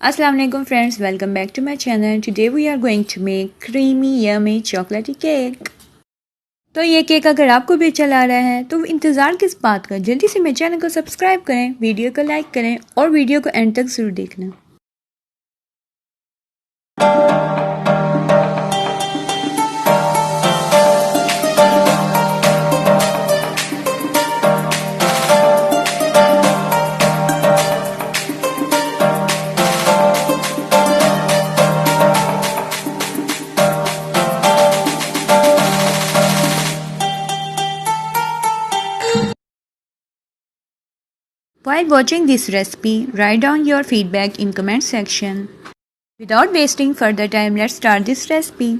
Assalamu alaikum friends, welcome back to my channel. Today we are going to make creamy yummy chocolatey cake. तो ये cake अगर आपको भी अच्छा लग रहा है तो इंतज़ार किस बात का, जल्दी से मेरे चैनल को सब्सक्राइब करें, वीडियो को लाइक करें और वीडियो को एंड तक ज़रूर देखना। While watching this recipe, write down your feedback in comment section. Without wasting further time, let's start this recipe.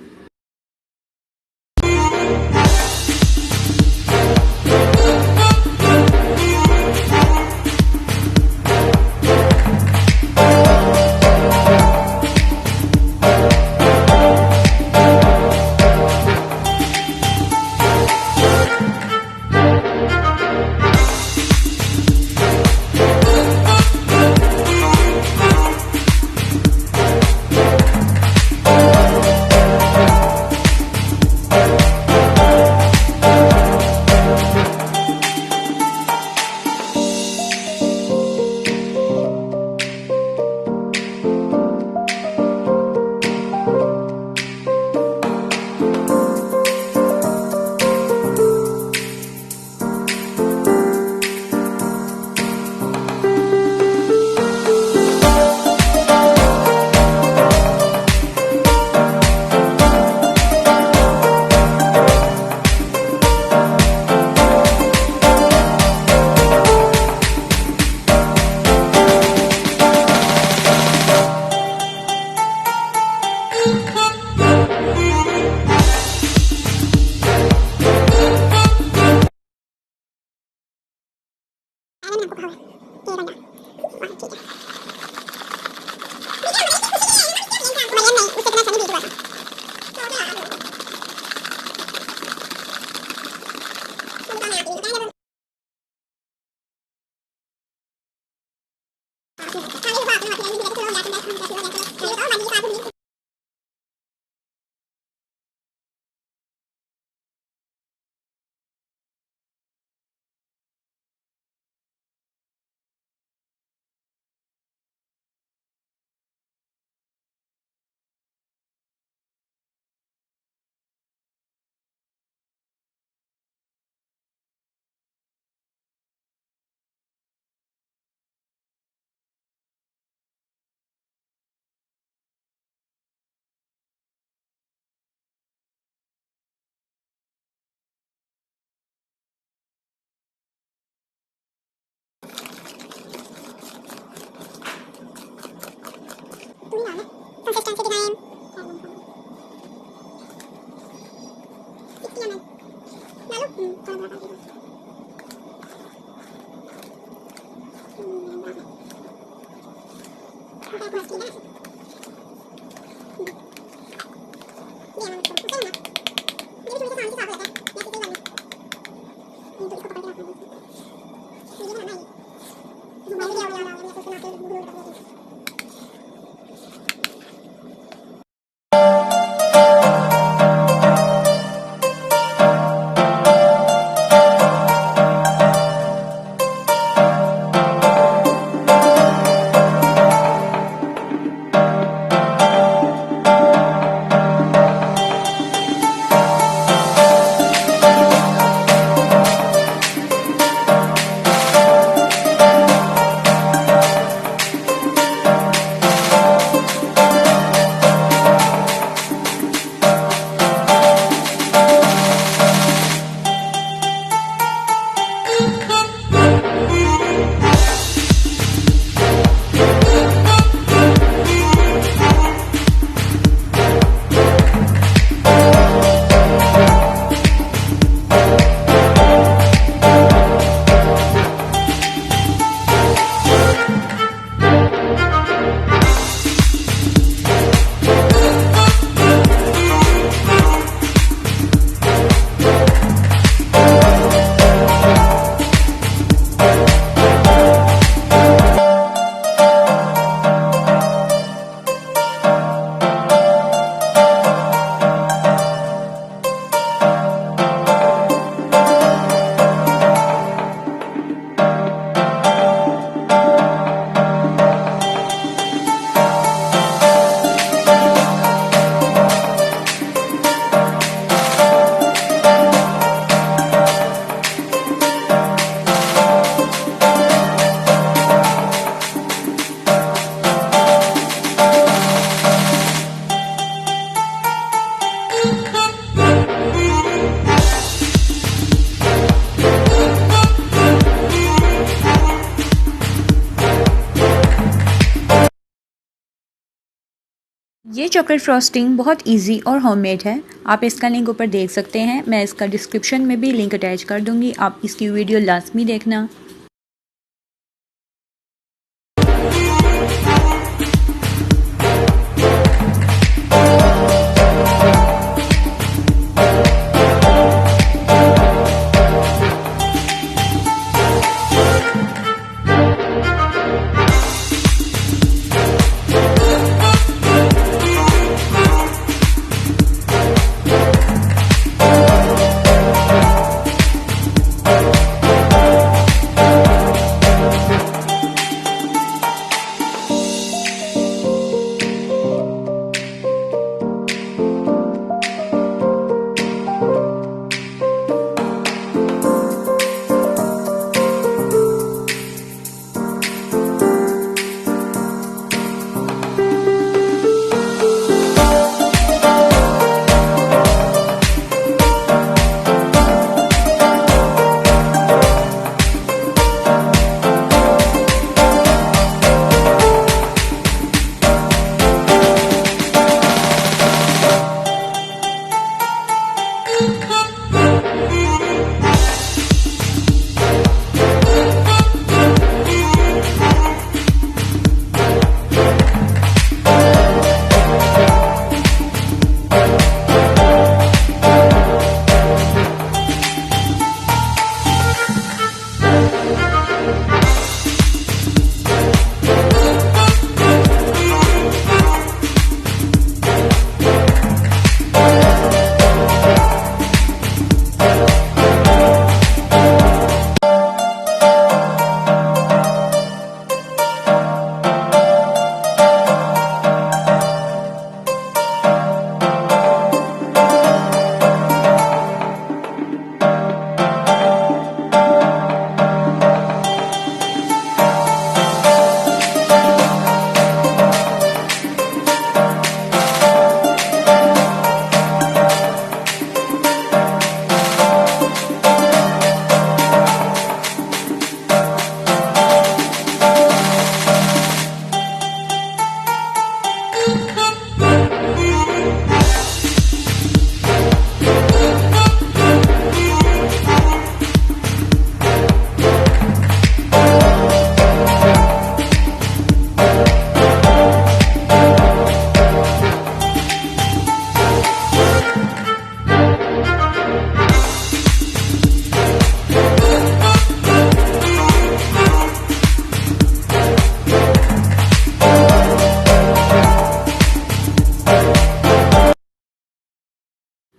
ये चॉकलेट फ्रॉस्टिंग बहुत इजी और होममेड है। आप इसका लिंक ऊपर देख सकते हैं, मैं इसका डिस्क्रिप्शन में भी लिंक अटैच कर दूंगी, आप इसकी वीडियो लाजमी देखना।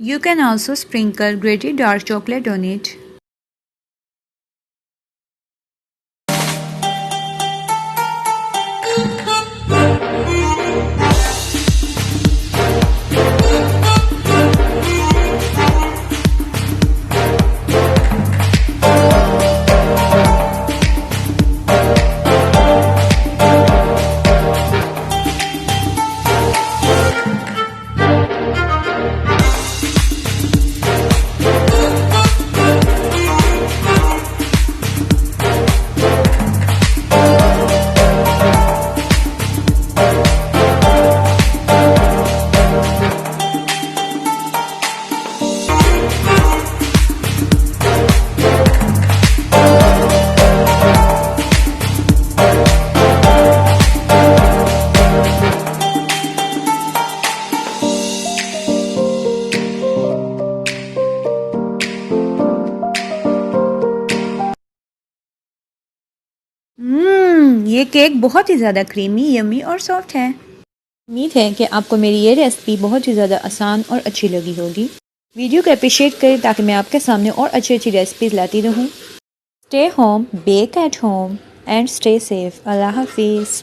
You can also sprinkle grated dark chocolate on it. ये केक बहुत ही ज़्यादा क्रीमी, यमी और सॉफ्ट है। उम्मीद है कि आपको मेरी ये रेसिपी बहुत ही ज़्यादा आसान और अच्छी लगी होगी। वीडियो को अप्रिशिएट करें ताकि मैं आपके सामने और अच्छी अच्छी रेसिपीज़ लाती रहूँ। Stay home, bake at home and stay safe. अल्लाह हाफिज़।